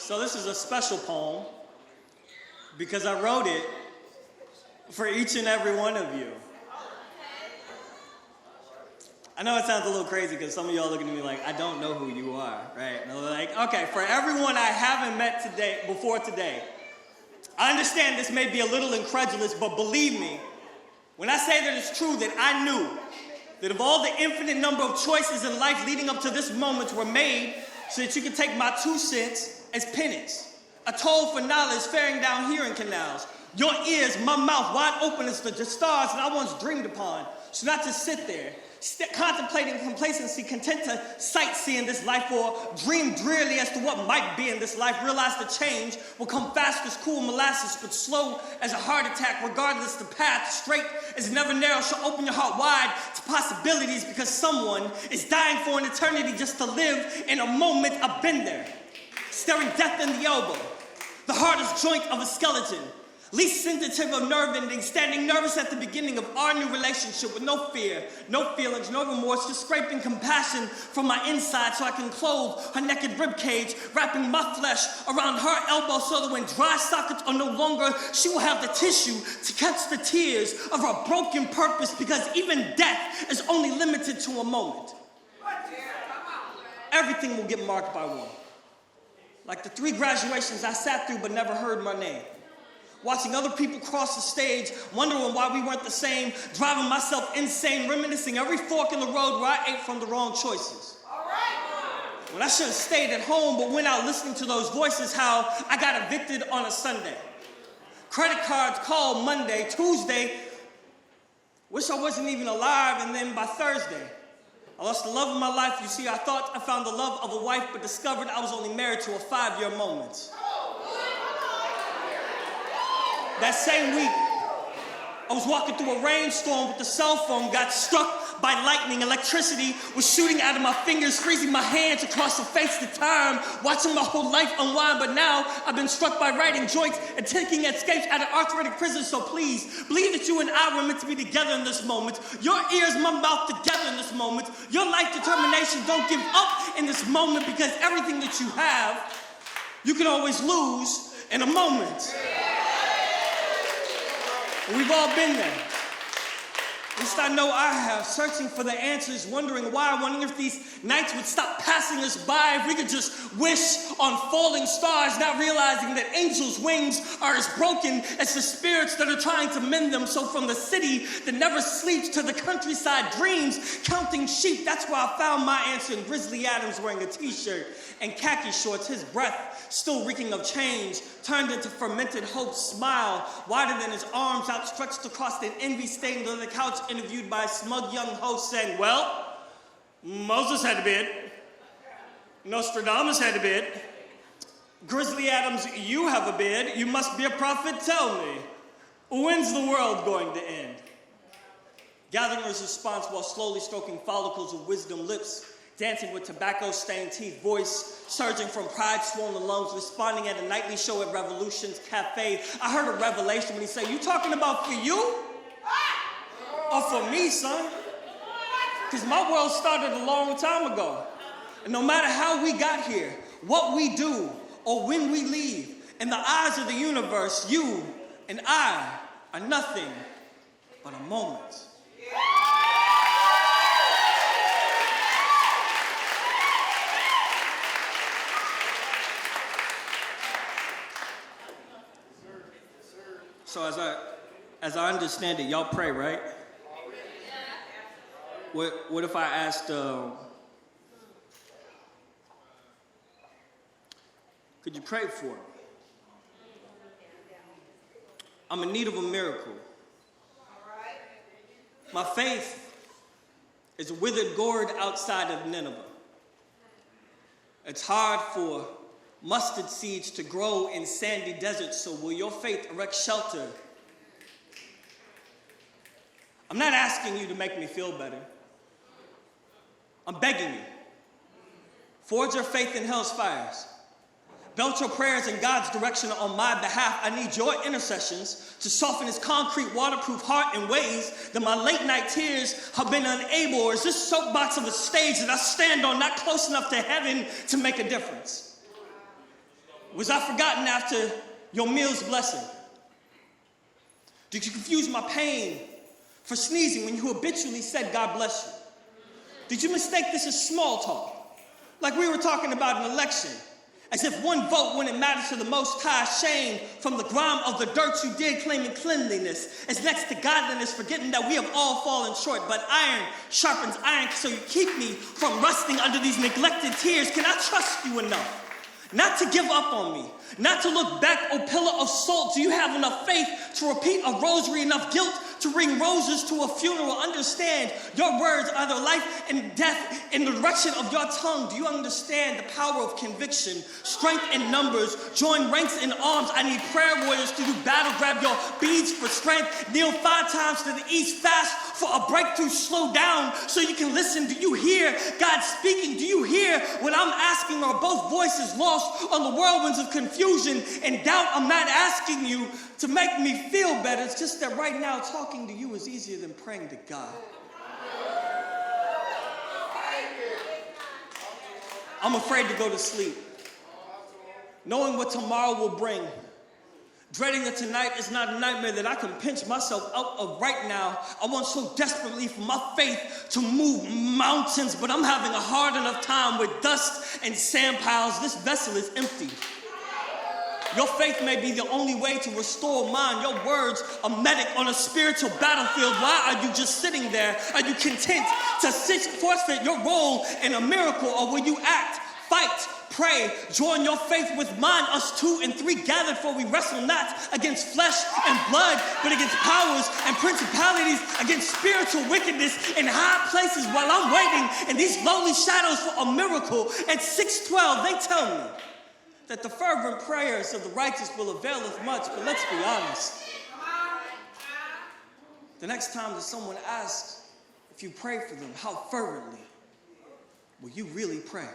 So this is a special poem because I wrote it for each and every one of you. I know it sounds a little crazy because some of y'all looking at me like, I don't know who you are, right? And they're like, okay, for everyone I haven't met before today, I understand this may be a little incredulous, but believe me, when I say that it's true that I knew that of all the infinite number of choices in life leading up to this moment were made so that you could take my 2 cents as penance, a toll for knowledge faring down hearing canals, your ears, my mouth wide open as the stars that I once dreamed upon. So not to sit there, contemplating complacency, content to sightsee in this life or dream drearily as to what might be in this life, realize the change will come fast as cool molasses, but slow as a heart attack. Regardless, the path straight as never narrow shall open your heart wide to possibilities because someone is dying for an eternity just to live in a moment. I've been there, staring death in the elbow, the hardest joint of a skeleton, least sensitive of nerve endings, standing nervous at the beginning of our new relationship with no fear, no feelings, no remorse, just scraping compassion from my inside so I can clothe her naked ribcage, wrapping my flesh around her elbow so that when dry sockets are no longer, she will have the tissue to catch the tears of her broken purpose because even death is only limited to a moment. Everything will get marked by one. Like the 3 graduations I sat through but never heard my name. Watching other people cross the stage, wondering why we weren't the same, driving myself insane, reminiscing every fork in the road where I ate from the wrong choices. When I should have stayed at home but went out listening to those voices, how I got evicted on a Sunday. Credit cards called Monday, Tuesday, wish I wasn't even alive, and then by Thursday, I lost the love of my life. You see, I thought I found the love of a wife, but discovered I was only married to a 5-year moment. That same week, I was walking through a rainstorm with the cell phone, got struck by lightning. Electricity was shooting out of my fingers, freezing my hands across the face of time, watching my whole life unwind. But now I've been struck by writing joints and taking escapes out of arthritic prisons. So please, believe that you and I were meant to be together in this moment. Your ears, my mouth together in this moment. Your life determination, don't give up in this moment because everything that you have, you can always lose in a moment. We've all been there. At least I know I have, searching for the answers, wondering why, wondering if these nights would stop passing us by, if we could just wish on falling stars, not realizing that angels' wings are as broken as the spirits that are trying to mend them. So from the city that never sleeps to the countryside dreams, counting sheep, that's where I found my answer in Grizzly Adams wearing a t-shirt and khaki shorts, his breath still reeking of change, turned into fermented hope, smile wider than his arms outstretched across an envy-stained on the couch, interviewed by a smug young host saying, well, Moses had a bid, Nostradamus had a bid, Grizzly Adams, you have a bid, you must be a prophet, tell me, when's the world going to end? Gathering his response while slowly stroking follicles of wisdom lips, dancing with tobacco-stained teeth, voice surging from pride-swollen lungs, responding at a nightly show at Revolution's Cafe. I heard a revelation when he said, you talking about for you? Or for me, son? Because my world started a long time ago. And no matter how we got here, what we do, or when we leave, in the eyes of the universe, you and I are nothing but a moment. So as I understand it, y'all pray, right? What if I asked, could you pray for me? I'm in need of a miracle. My faith is a withered gourd outside of Nineveh. It's hard for mustard seeds to grow in sandy deserts, so will your faith erect shelter? I'm not asking you to make me feel better. I'm begging you. Forge your faith in hell's fires. Belt your prayers in God's direction on my behalf. I need your intercessions to soften his concrete, waterproof heart in ways that my late night tears have been unable. Or is this soapbox of a stage that I stand on not close enough to heaven to make a difference? Was I forgotten after your meal's blessing? Did you confuse my pain for sneezing when you habitually said, God bless you? Did you mistake this as small talk? Like we were talking about an election, as if one vote wouldn't matter to the Most High. Shame from the grime of the dirt you did, claiming cleanliness as next to godliness, forgetting that we have all fallen short. But iron sharpens iron, so you keep me from rusting under these neglected tears. Can I trust you enough not to give up on me, not to look back, oh pillar of salt? Do you have enough faith to repeat a rosary, enough guilt to ring roses to a funeral? Understand your words are the life and death in the direction of your tongue. Do you understand the power of conviction, strength in numbers, join ranks in arms? I need prayer warriors to do battle, grab your beads for strength, kneel 5 times to the east, fast for a breakthrough, slow down so you can listen. Do you hear God speaking? Do you hear what I'm asking? Are both voices lost on the whirlwinds of confusion and doubt? I'm not asking you to make me feel better. It's just that right now talking to you is easier than praying to God. I'm afraid to go to sleep, knowing what tomorrow will bring, dreading that tonight is not a nightmare that I can pinch myself out of right now. I want so desperately for my faith to move mountains, but I'm having a hard enough time with dust and sand piles. This vessel is empty. Your faith may be the only way to restore mine. Your words are medic on a spiritual battlefield. Why are you just sitting there? Are you content to forfeit your role in a miracle? Or will you act, fight, pray, join your faith with mine? Us 2 and 3 gathered, for we wrestle not against flesh and blood, but against powers and principalities, against spiritual wickedness in high places. While I'm waiting in these lonely shadows for a miracle, at 6:12 they tell me that the fervent prayers of the righteous will availeth much. But let's be honest. The next time that someone asks if you pray for them, how fervently will you really pray?